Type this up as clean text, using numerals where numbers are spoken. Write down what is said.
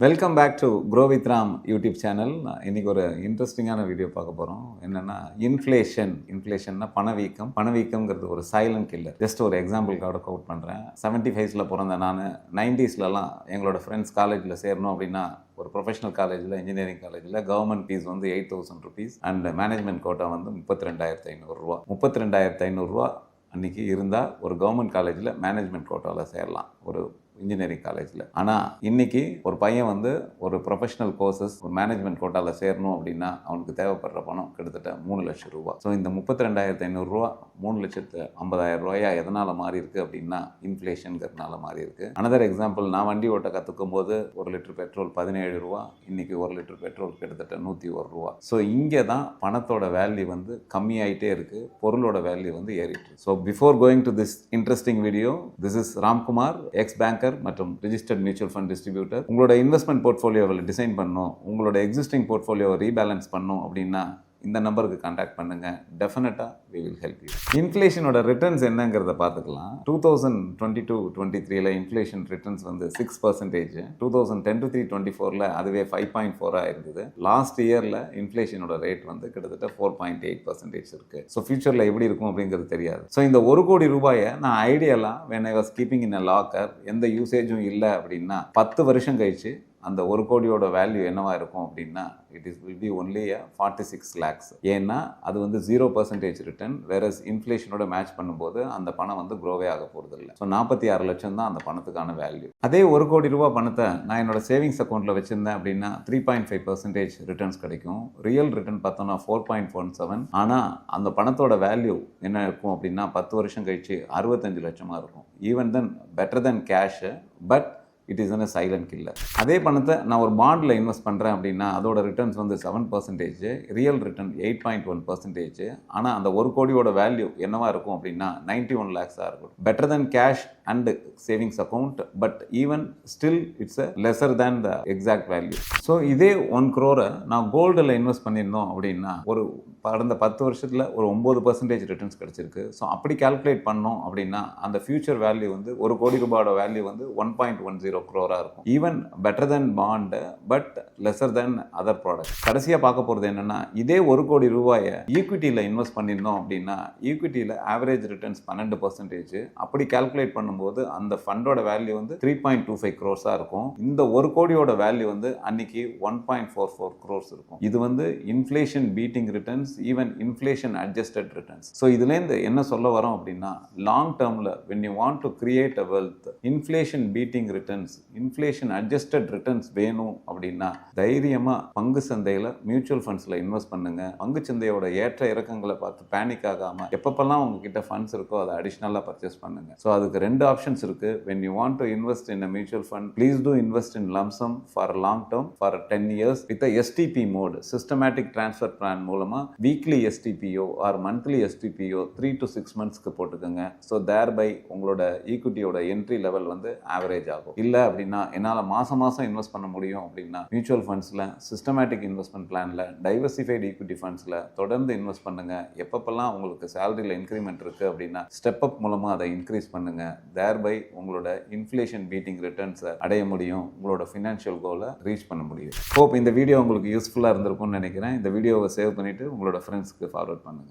Welcome back to grow with Ram YouTube channel. இன்னைக்கு ஒரு இன்ட்ரெஸ்டிங்கான வீடியோ பார்க்க போகிறோம். என்னென்னா இன்ஃப்ளேஷன்னா பணவீக்கம்ங்கிறது ஒரு சைலண்ட் கில்லர். ஜஸ்ட் ஒரு எக்ஸாம்பிளுக்காக கவுட் பண்ணுறேன். 75s பிறந்த நான் 90sலலாம் எங்களோட ஃப்ரெண்ட்ஸ் காலேஜில் சேரணும் அப்படின்னா ஒரு ப்ரொஃபஷனல் காலேஜில் இன்ஜினியரிங் காலேஜில் கவர்மெண்ட் ஃபீஸ் வந்து 8,000 rupees அண்ட் மேனேஜ்மெண்ட் கோட்டா வந்து 32,500 32,500 அன்றைக்கி இருந்தால் ஒரு கவர்மெண்ட் காலேஜில் மேனேஜ்மெண்ட் கோட்டாவில் சேரலாம் ஒரு இன்ஜினியரிங் காலேஜில். ஆனால் இன்றைக்கி ஒரு பையன் வந்து ஒரு ப்ரொஃபஷனல் கோர்சஸ் ஒரு மேனேஜ்மெண்ட் கோட்டாவில் சேரணும் அப்படின்னா அவனுக்கு தேவைப்படுற பணம் கிட்டத்தட்ட 3 லட்சம் ரூபா. ஸோ இந்த 32,500 3,50,000 எதனால் மாறி இருக்குது அப்படின்னா இன்ஃப்ளேஷனுங்கிறதுனால மாறி இருக்குது. அனதர் எக்ஸாம்பிள், நான் வண்டி ஓட்ட கற்றுக்கும் போது 1 லிட்டர் பெட்ரோல் 17 ரூபா, இன்றைக்கி 1 லிட்டர் பெட்ரோல் கிட்டத்தட்ட 101 ரூபா. ஸோ இங்கே தான் பணத்தோட வேல்யூ வந்து கம்மியாயிட்டே இருக்குது, பொருளோட வேல்யூ வந்து ஏறிட்டு. So before going to this interesting video, this is Ramkumar, X banker மற்றும் ரிஜிஸ்டர்ட் மியூச்சுவல் ஃபண்ட் டிஸ்ட்ரிபியூட்டர். உங்களோட இன்வெஸ்ட்மெண்ட் போர்ட்ஃபோலியோவில் டிசைன் பண்ணணும், உங்களோட எக்ஸிஸ்டிங் போர்ட்ஃபோலியோவை ரீபேலன்ஸ் பண்ணணும் அப்படின்னா இந்த நம்பருக்கு கான்டாக்ட் பண்ணுங்கள். டெஃபினட்டாக we will help you. இன்ஃப்ளேஷனோட ரிட்டர்ன்ஸ் என்னங்கிறத பார்த்துக்கலாம். 2022-23 இன்ஃப்ளேஷன் ரிட்டர்ன்ஸ் வந்து 6%. 2010-24 அதுவே 5.4 இருந்தது. லாஸ்ட் இயரில் இன்ஃப்ளேஷனோட ரேட் வந்து கிட்டத்தட்ட 4.8% இருக்குது. ஸோ ஃபியூச்சரில் எப்படி இருக்கும் அப்படிங்கிறது தெரியாது. ஸோ இந்த 1 கோடி ரூபாயை நான் ஐடியலாக when I was keeping in a locker, எந்த யூசேஜும் இல்லை அப்படின்னா 10 வருஷம் கழிச்சு அந்த 1 கோடியோட வேல்யூ என்னவா இருக்கும் அப்படின்னா வில் பி ஒன்லி 46 lakhs. ஏன்னா அது வந்து 0% ரிட்டர்ன், வேறஸ் இன்ஃப்ளேஷனோட மேட்ச் பண்ணும்போது அந்த பணம் வந்து க்ரோவே ஆக போகிறது இல்லை. ஸோ 46 லட்சம் தான் அந்த பணத்துக்கான வேல்யூ. அதே 1 கோடி ரூபா பணத்தை நான் என்னோட சேவிங்ஸ் அக்கௌண்ட்டில் வச்சிருந்தேன் அப்படின்னா 3.5% ரிட்டர்ன்ஸ் கிடைக்கும். ரியல் ரிட்டர்ன் பார்த்தோன்னா 4.17. ஆனால் அந்த பணத்தோட வேல்யூ என்ன இருக்கும் அப்படின்னா 10 வருஷம் கழிச்சு 65 லட்சமாக இருக்கும். Even then better than cash, but it is a silent killer. அதே பணத்தை நான் ஒரு பாண்டில் இன்வெஸ்ட் பண்ணுறேன் அப்படின்னா அதோட ரிட்டர்ன்ஸ் வந்து 7%, ரியல் ரிட்டர்ன் 8.1%. ஆனால் அந்த 1 கோடியோட வேல்யூ என்னவா இருக்கும் அப்படின்னா 91 lakhs இருக்கும். Better than cash and savings account, but even still it's lesser than the exact value. So இதே 1 crore நான் கோல்டில் இன்வெஸ்ட் பண்ணியிருந்தோம் அப்படின்னா ஒரு கடந்த 10 வருஷத்தில் ஒரு 9% ரிட்டர்ன்ஸ் கிடச்சிருக்கு. ஸோ அப்படி கால்குலேட் பண்ணோம் அப்படின்னா அந்த ஃபியூச்சர் வேல்யூ வந்து 1 கோடி ரூபாயோட வேல்யூ வந்து 1.10 crore இருக்கும். Even better than bond, but lesser than other product. கடைசியாக பார்க்க போகிறது என்னென்னா, இதே 1 கோடி ரூபாயை ஈக்விட்டியில் இன்வெஸ்ட் பண்ணியிருந்தோம் அப்படின்னா ஈக்விட்டியில் ஆவரேஜ் ரிட்டர்ன்ஸ் 12%. அப்படி கால்குலேட் பண்ணும்போது அந்த ஃபண்டோட வேல்யூ வந்து 3.25 crores இருக்கும். இந்த 1 கோடியோட வேல்யூ வந்து அன்னைக்கு 1.44 crores இருக்கும். இது வந்து inflation beating returns, even inflation adjusted returns. So இதுலேருந்து என்ன சொல்ல வரோம் அப்படின்னா, லாங் டேர்மில் when you want to create a wealth, inflation beating returns, inflation adjusted returns வேணும் அப்படின்னா தைரியமாக பங்கு சந்தையில் மியூச்சுவல் ஃபண்ட்ஸில் இன்வெஸ்ட் பண்ணுங்க. பங்கு சந்தையோட ஏற்ற இறக்கங்களை பார்த்து பேனிக் ஆகாமல் எப்பப்பெல்லாம் உங்ககிட்ட ஃபண்ட்ஸ் இருக்கோ அதை அடிஷ்னலாக பர்ச்சேஸ் பண்ணுங்க. ஸோ அதுக்கு 2 ஆப்ஷன்ஸ் இருக்கு. when you want to invest in a mutual fund, please do invest in lump sum for long term for 10 years with a STP mode, systematic transfer plan மூலமா weekly STPO or monthly STPO 3 to 6 monthsக்கு போட்டுக்கோங்க. So thereby உங்களோட ஈக்விட்டியோட entry level வந்து average ஆகும். இல்லை அப்படின்னா என்னால் மாதம் invest பண்ண முடியும் அப்படின்னா மியூச்சுவல் ஃபண்ட்ஸில், சிஸ்டமேட்டிக் இன்வெஸ்ட்மெண்ட் பிளானில், டைவர்சிஃபைடு ஈக்விட்டி ஃபண்ட்ஸில் தொடர்ந்து இன்வெஸ்ட் பண்ணுங்கள். எப்பப்பெல்லாம் உங்களுக்கு சேலரியில் இன்க்ரிமெண்ட் இருக்குது அப்படின்னா ஸ்டெப் அப் மூலமாக அதை இன்க்ரீஸ் பண்ணுங்கள். தேர்பை உங்களோட இன்ஃப்ளேஷன் பீட்டிங் ரிட்டர்ன்ஸை அடைய முடியும், உங்களோட ஃபினான்ஷியல் கோலை ரீச் பண்ண முடியும். ஹோப் இந்த வீடியோ உங்களுக்கு யூஸ்ஃபுல்லாக இருந்திருக்கும்னு நினைக்கிறேன். இந்த வீடியோவை சேவ் பண்ணிவிட்டு உங்களோட ஃப்ரெண்ட்ஸ்க்கு ஃபார்வர்ட் பண்ணுங்கள்.